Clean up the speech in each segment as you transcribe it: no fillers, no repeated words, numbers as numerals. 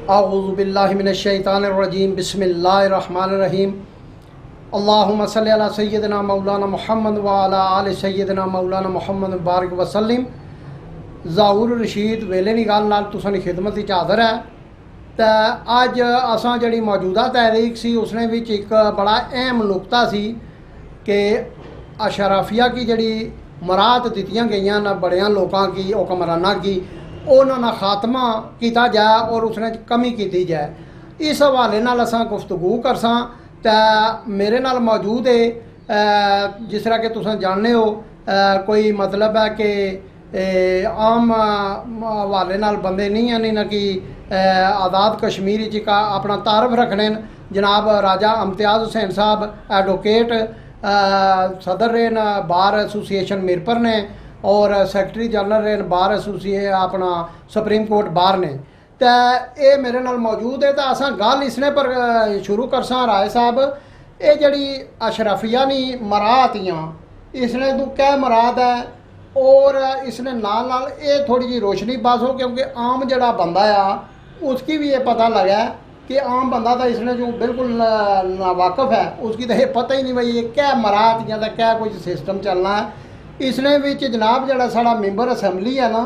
औज़ु बिल्लाहि मिनश्शैतानिर्रजीम बिस्मिल्लाहिर्रहमानिर्रहीम अल्लाहुम्मा सल्लि अला सय्यिदिना मौलाना मुहम्मद व अला आलि सय्यिदिना मौलाना मुहम्मद बारिक वसल्लिम। ज़ाहुर रशीद वेले दी गल नाल तुसां दी खिदमत विच हाज़र है। तो अज असां जिहड़ी मौजूदा तहरीक सी उसने विच एक बड़ा अहम नुकता सी कि अशराफिया की जिहड़ी मराहत दित्तियां गईयां न बड़ियां लोकां की हुक्मरानां की उन्होंने खात्मा किया जाए और उसने कमी की जाए। इस हवाले नाल असां गुफ्तगू करसां। तो मेरे नाल मौजूद है जिस तरह कि तुसां जानते हो कोई मतलब है कि आम हवाले नाल बंदे नहीं हैं ना कि आज़ाद कश्मीर च अपना तारफ रखने जनाब राजा इम्तियाज़ हुसैन साहब एडवोकेट सदर रहे न बार एसोसिएशन मीरपुर ने और सैकटरी जनरल रहे बार एसोसिएशन अपना सुप्रीम कोर्ट बार ने। तो ये मेरे नाल मौजूद है। तो असां गल इसने पर शुरू करसां राय साहब ये जड़ी अशराफिया नी मराहतियाँ इसने तू क्या मराद है और इसने नाल नाल ये थोड़ी जी रोशनी पास हो क्योंकि आम जड़ा बंदा आ उसकी भी ये पता लगा कि आम बंदा तो इसने जो बिल्कुल नावाकफ है उसकी तो ये पता ही नहीं भाई ये क्या मराहतियाँ का क्या कुछ सिस्टम चलना है। इसने विच जनाब जड़ा साड़ा मैंबर असैम्बली है ना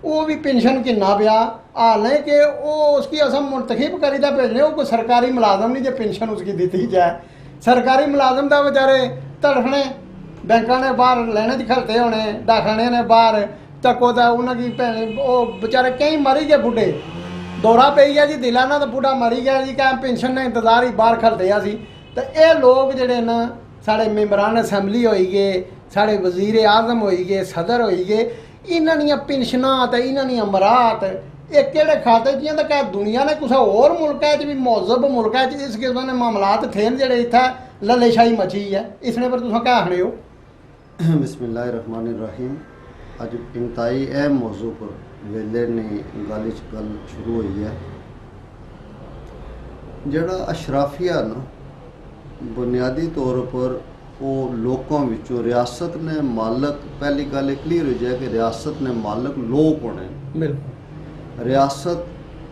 वो भी पेंशन किन्ना पिया हालांकि वो उसकी असम मुंतखब करी दा भेजने वो कोई सरकारी मुलाजम नहीं जो पेंशन उसकी दी जाए। सरकारी मुलाजम तो बेचारे तड़फने बैंकों ने बाहर लैने च खलते होने डाकखाने ने बाहर तको तो उन्होंने वो बेचारे कई मरी गए बुढ़े दौरा पी गया जी दिला ना तो बुढ़ा मरी गया जी क्या पेंशन ने इंतजार ही बाहर खलते सी। तो ये लोग जड़े न साढ़े मैंबरान असैम्बली हो गए साढ़े वजीर आजम हो गए सदर हो गए इन्हां दियां पेंशनां ते इन्हां दियां मराहत ये किहड़े खाते जियां तो क्या दुनिया ने कुछ होर मुल्कां च भी मौजब मुल्कां च इस किस्म के मामलात थे जेह्ड़े इत्थै लल्लेशाही मची है। इसने पर तुस क्या आखने हो? बिस्मिल्लाहिर्रहमानिर्रहीम। अज इंतहाई अहम मौजू पर वेले ने गल शुरू हुई है। जड़ा अशराफिया ना बुनियादी तौर पर वो लोगों विचों रियासत ने मालक पहली गल क्लीयर हो जाए कि रियासत ने मालक लोग होने बिल्कुल रियासत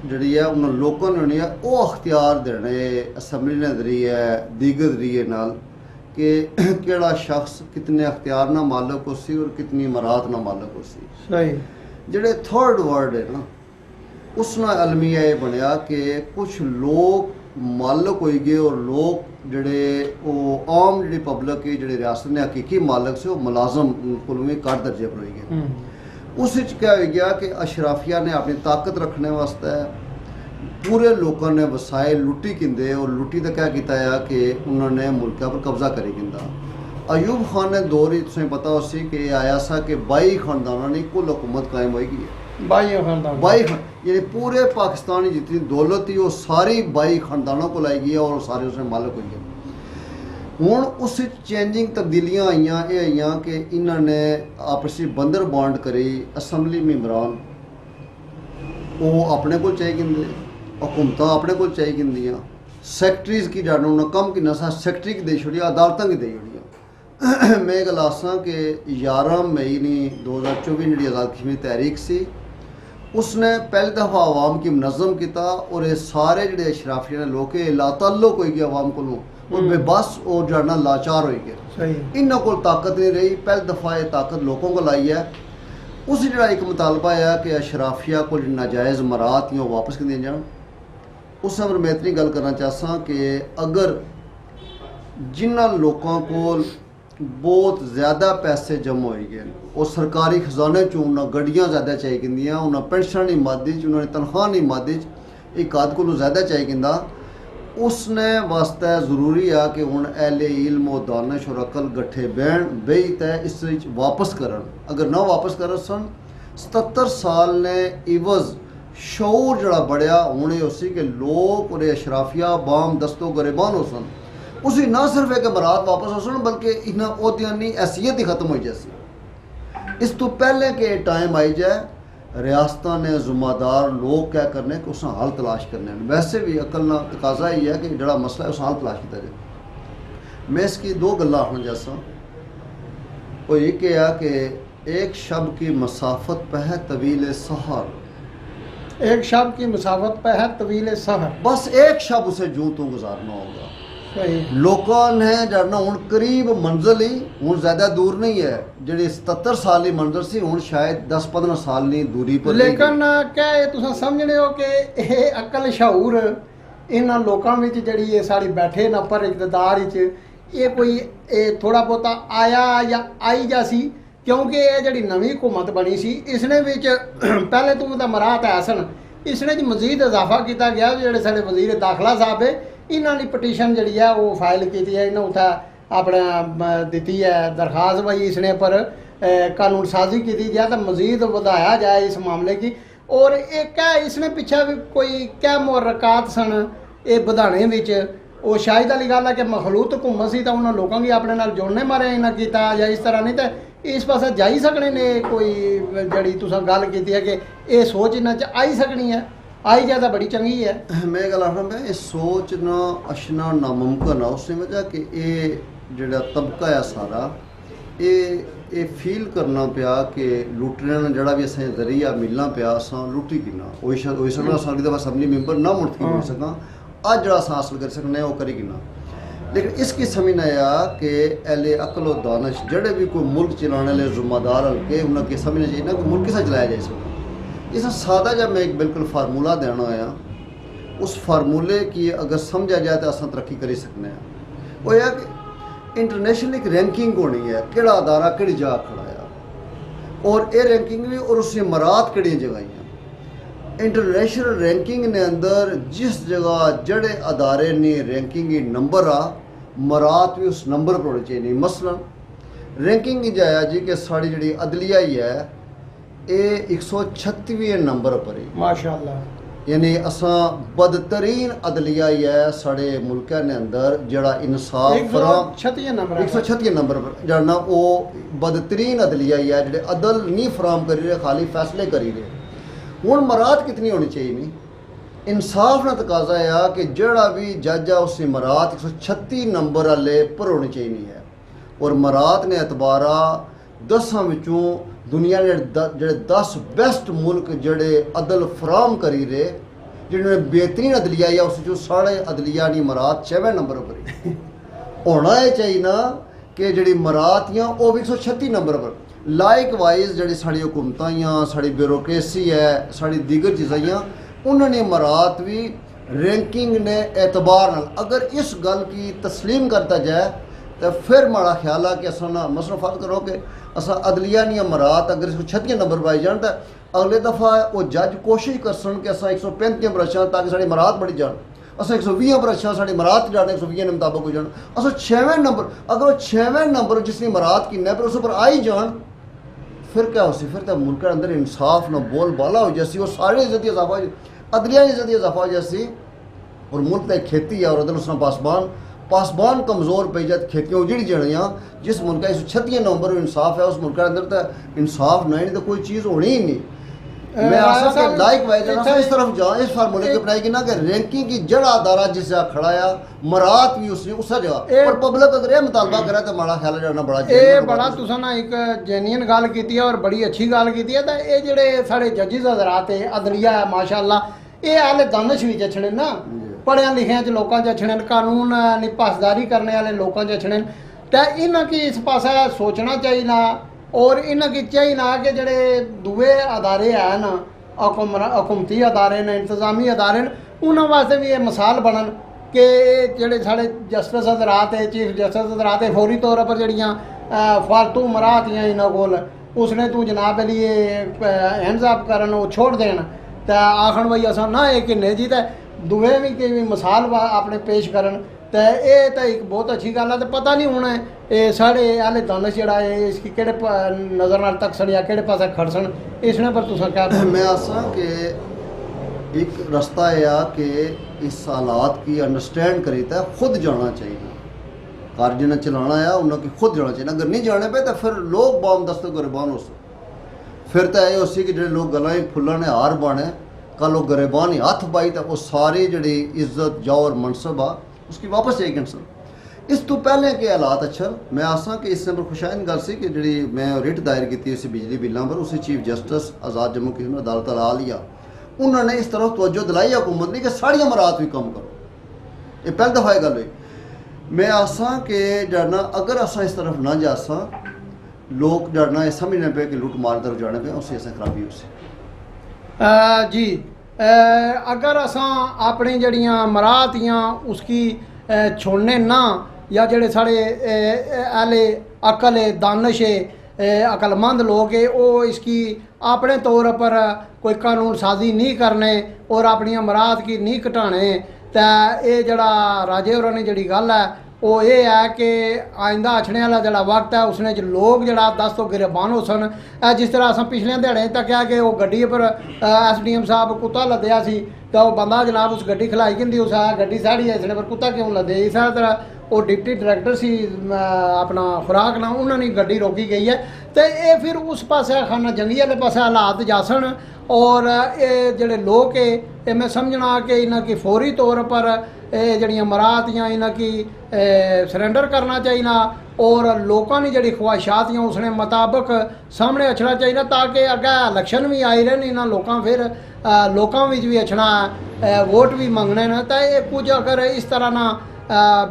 जी है उन्होंने लोगों ने होनी है वो अख्तियार देने असैम्बली ने जरिए दीगर जरिए नाल कि केड़ा शख्स कितने अख्तियार ना मालक हो सी और कितनी मराहत ना मालक हो सी। सही जेड़े थर्ड वर्ड है ना उसना अलमिया ये बनया कि कुछ लोग मालक हो गए और लोग जड़े वो आम जी पब्लिक की जड़े रियासत ने हकीकी मालक से वो मुलाजम कुलमी घट दर्जे पर हो गए। उस क्या हो गया कि अशराफिया ने अपनी ताकत रखने वास्ते पूरे लोगों ने वसाइल लुट्टी किंदे और लुट्टी का क्या किया है कि उन्होंने मुल्क पर कब्जा करी किंदा। अयूब खान ने दौर ही तुम्हें पता हो सी कि आया सा कि 22 खानदानों ने कुल हुकूमत कायम होगी है। 22 यानी पूरे पाकिस्तान की जितनी दौलत थी वो सारी 22 खानदानों को लाई गई है और सारे उसने मालक हो गए। हुण उस चेंजिंग तब्दीलियां आईयां ये आईयां कि इन्होंने आपसी बंदर बांड करी असैम्बली मैंबरान वो अपने को चाहिए गिंदे हुकूमत अपने को चाहिए गिंदियाँ सैकटरीज की जाने उन्हें कम कि नशा सैकटरी की दे छोड़िया अदालतों की दे छोड़िया। मैं गल आसां कि 11 मई ने 2024 जी आज़ाद कश्मीर तहरीक सी उसने पहली दफ़ा आवाम की मनज़म किया और ये सारे जोड़े अशराफिया ने लोग लाताल्लुक हो गए आवाम को और बेबस और जाना लाचार हो गए। इन्हों को ताकत नहीं रही पहली दफ़ा ये ताकत लोगों को लाई है। उस जड़ा एक मुतालबा है कि अशराफिया को नाजायज़ मराहत वापस कर दी जाए। उस पर मैं इतनी गल करना चाहता कि अगर जिन्होंने लोगों को बहुत ज़्यादा पैसे जमा हो गए और सरकारी खजाने चो उन्हें गड्डियाँ ज़्यादा चाहिए गिंदियाँ उन्हें पेंशन नहीं मादी उन्होंने तनख्वाह नहीं मादी एक आध को ज़्यादा चाहिए गिंदा उसने वास्ते ज़रूरी है कि हुण अहले इल्म और दानिश और अकल गट्ठे बहन बेई तय इस वापस करन। अगर ना वापस कर सन 77 साल ने इवज़ शऊर जड़ा बढ़िया होने उसी के लोग और अशराफिया बाम दस्तो गरेबान हो सन उसी ना सिर्फ एक मराहत वापस हो सन बल्कि इन्हें ओहदियां हैसियत ही खत्म हो जैसी। इस तो पहले के टाइम आई जाए रियासतां ने जुम्मेदार लोग क्या करने कि उसका हल तलाश करने वैसे भी अकल ना तकाजा ही है कि जड़ा मसला है उस हल तलाश किया जाए। मैं इसकी दो गल्लां आखना जैसा वो ये है कि एक शब की मसाफत पे है तवील सहर एक शब की मुसाफत पे है तवील सहर। बस एक शब उसे जूं तू गुजारना होगा। सही। लोगों ने जड़ना हूँ करीब मंजिल ही हूँ ज़्यादा दूर नहीं है, जी 77 साल की मंजिल सी हूँ शायद 10-15 साल की दूरी पर। लेकिन क्या ये तुम समझने हो कि ये अकल शऊर इन्होंने लोगों में जड़ी ये साड़ी बैठे न पर इकतदार ये कोई थोड़ा बहुता आया या आई जासी, क्योंकि ये जड़ी नवी हुकूमत बनी सी इसने विच पहले तो मराहत है सन, इसने मजीद इजाफा किया गया। जो साढ़े वजीर दाखिला साहब है इन्होंने पटीशन जी है वो फाइल की है, इन्हें उत्थे अपना दी है दरखास्त भाई इसने पर कानून साजी की जाए तो मजीद बढ़ाया जाए इस मामले की। और एक है इसने पिछा भी कोई क्या मुहर्रकात सन ये बढ़ाने विच वो शायद वाली गल है कि मखलूत हुकूमत सी तो उन्होंने लोगों की अपने नाल जोड़ने मारे इन्हें किया या इस तरह नहीं तो इस पासे जा ही सकने ने। कोई जड़ी तुसां गल की है कि ये सोच इन्हां च आई सकनी है, आई जाए तो बड़ी चंगी है। मैं गल आखना मैं ये सोच ना अशना नामुमकिन है उस वजह कि ये जिहड़ा तबका है सारा ये फील करना पिया कि लुटने ने जड़ा भी असें जरिया मिलना पिया असां लुटी किना होई सकदा असां दफा असैम्बली मैंबर ना मुड़ती हो सकां अज जड़ा असां हासिल कर सकने वो करी किना। लेकिन इसकी समझ आया कि एले अकल व दानश जड़े भी कोई मुल्क चलाने वाले जुम्मेदार हल्के उन्हें समझना चाहिए ना कि मुल्क किसा चलाया जाए इसमें। इस सादा जब मैं एक बिल्कुल फार्मूला देना होया उस फार्मूले की अगर समझा जाए तो असां तरक्की करी सकने हैं। वो यह कि इंटरनेशनल एक रैंकिंग होनी है केड़ा अदारा केड़ी जगह खड़ा है और ये रैंकिंग भी और उसकी मरात केड़ी जगह इंटरनेशनल रैंकिंग ने अंदर जिस जगह जड़े अदारे ने रैंकिंग नंबर आ मरात भी उस नंबर पर होनी चाहिए। मसलन रैंकिंग जाया जी कि साड़ी जी अदलिया ही है ये 136वें नंबर पर ही माशाअल्लाह, यानी असां बदतरीन अदलिया ही है साढ़े मुल्क ने अंदर जड़ा इंसाफ 136 नंबर पर जड़ना वो बदतरीन अदलिया ही है जेडे अदल नहीं फराम करी रहे खाली फैसले करी रहे। हुण मरात कितनी होनी चाहिए नहीं इंसाफ ना तकाजा है कि जड़ा भी जज है उसकी मरात 136 नंबर वाले पर होनी चाहिए है। और मरात ने एतबारा 10 विचों दुनिया ने जेडे 10 बेस्ट मुल्क जड़े अदल फराम करी रहे जिन्होंने बेहतरीन अदलिया है उस साढ़े अदलिया नी मरात 6वें नंबर पर होना है चाहिए ना कि जी मरात वो भी 136 नंबर पर। लाइक वाइज जी साड़ी हुकूमत साड़ी ब्यूरोक्रेसी है साड़ी दीगर चीज़ां उन्होंने मरात भी रैंकिंग ने एतबार अगर इस गल की तस्लीम करता जाए तो फिर माड़ा ख्याल है कि असा ना मसला फर्ज करो कि असा अदलिया नहीं मरात अगर 136 नंबर पर आई जान तो अगले दफ़ा वो जज कोशिश कर सन कि असा 135 पर अच्छा ताकि साड़ी मरात बढ़ी जान असा 120 पर अच्छा साड़ी मरात जाने 120 के मुताबिक हो जान असा 6वें नंबर अगर वो 6वें नंबर जिसकी मरात की पर उस पर आई जान फिर क्या हो सी फिर तो मुल्क के अंदर इंसाफ न बोल बाला हो जैसी वो सारे इज्जत इजाफा अदलिया इज्जत इजाफा हो जैसी। और मुल्क की खेती है और अदल उसने पासबान कमज़ोर पे जाए खेतियाँ उजड़ जड़ियाँ जिस मुल्क का 136 नंबर इंसाफ है उस मुल्क के अंदर तो इंसाफ नहीं तो कोई चीज़ होनी ही नहीं। मैं आशा कि लाइक वाइज इस तरफ जाऊँ इस फार्मूले की अपनाई कि ना कि रैंकिंग की जड़ा अदारा जिस जगह खड़ा है मरात भी उसने उस जगह और पब्लिक अगर ये मुतालबा करे तो माड़ा ख्याल जाना बड़ा तुसां ना एक जेन्युइन गल की है और बड़ी अच्छी गल की है। तो ये जेडे साढ़े जजिज हजरात है अदलिया है माशाअल्लाह ये हाले दानिश भी जछने ना पढ़िया लिखिया च लोगों जछने कानून नी पासदारी करने वाले लोगों जछने तो इन्हें की इस पासा सोचना चाहिए और इन्हें की चाहिए कि जड़े दुए अदारे है ना हुकूमती अदारे ने इंतजामी अदारे ने उन्होंने वास्ते भी ये मिसाल बनन कि जेडे साढ़े जस्टिस हजरात है चीफ जस्टिस हजरात है फौरी तौर पर जड़ियाँ फालतू मराहतियाँ इन्होंने कोल उसने तू जनाब लिए हैंड्स अप करन वो छोड़ देन तो आखन भाई असा ना ये किन्ने जी तो दुए भी मिसाल अपने पेश करन तो ये तो एक बहुत अच्छी गल है। तो पता नहीं होना है साढ़े आले दानिश जड़ा है इसकी केड़े नज़र नाल तक सन या केड़े पासे खड़सन इसने पर तुसा क्या मैं आसा कि एक रास्ता है कि इस हालात की अंडरस्टैंड करीता खुद जाना चाहिए कार जिन्हें चलाना है उन्हें खुद जाना चाहिए। अगर नहीं जाने पे तो फिर लोग बॉम दस्त गरेबान हो फिर तो यह उसी कि जो लोग गलां फुल्लां ने हार बने कल वो गरेबान ही हथ पाई तो वो सारी जी इज्जत जाओ और मनसब आ उसकी वापस जाएगी इंसान। इस तो पहले के हालात अच्छा मैं आसा कि इस पर खुशाइन गल सी कि जी मैं रिट दायर की उसी बिजली बिलों पर उसी चीफ जस्टिस आज़ाद जम्मू कश्मीर अदालत ला लिया उन्होंने इस तरफ तवज्जो दिलाई हुकूमत ने कि साड़ियाँ मरात भी कम करो। ये पहली दफ़ा गल हुई। मैं आसा कि जड़ना अगर असा इस तरफ ना जासा लोग जड़ना ये समझने पे कि लुट मार तरफ जाने पे उससे ऐसा खराबी उसे जी अगर असां अपनी जड़ियाँ मरातियाँ उसकी छोड़ने ना या जड़े साढ़े अहले अकल दानिश अकलमंद लोग है वो इसकी अपने तौर पर कोई कानून साजी नहीं करने और अपनी मराद की नहीं घटाने तो ये जड़ा राजे होरां ने जड़ी गल है वो ये है कि आइंदा अछने वाला जड़ा वक्त है उसने लोग जड़ा 10 तो गिरबान हो सन। जिस तरह अस पिछले दिहाड़े तक्या कि वो गड्डी पर SDM साहब कुत्ता लद्या सी तो वो बंदा जनाब उस गड्डी खिलाई कहती उस गड्डी साड़ी है इसने पर कुत्ता क्यों लदे। इस तरह वो डिप्टी डायरैक्टर सी अपना खुराक ना उन्होंने गड्डी रोकी गई है तो ये फिर उस पासे खाना जंगी वाले पासे हालात जासन और ये जड़े लोग है ये मैं समझना कि इन्हों की फौरी तौर पर ये जड़ियाँ मरातियाँ इन्हों की सरेंडर करना चाहिए और लोगों की जड़ी ख्वाहिशात उसने मुताबिक सामने अछना चाहिए ताकि अगे इलेक्शन भी आई रहे इन्होंने लोगों फिर लोगों भी अछना वोट भी मंगने न तो ये कुछ अगर इस तरह ना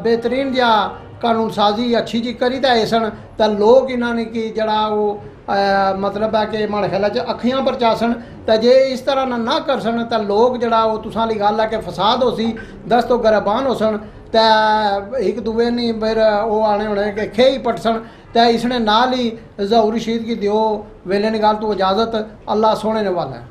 बेहतरीन या कानून साजी अच्छी जी करी तो सन तो लोग इन्होंने की जड़ा वो मतलब है कि मन ख्याल अखियां पर चासन तो जे इस तरह ना कर सन तो लोग जड़ा वो तुसां ली गल है कि फसाद हो सी 10 तो गिरबान हो सन तो एक दूए नहीं फिर वो आने होने कि खे ही पटसन तो इसने नाल ही ज़हूर रशीद की दियो वेले निकाल तो इजाज़त अल्लाह सोने ने वाला है।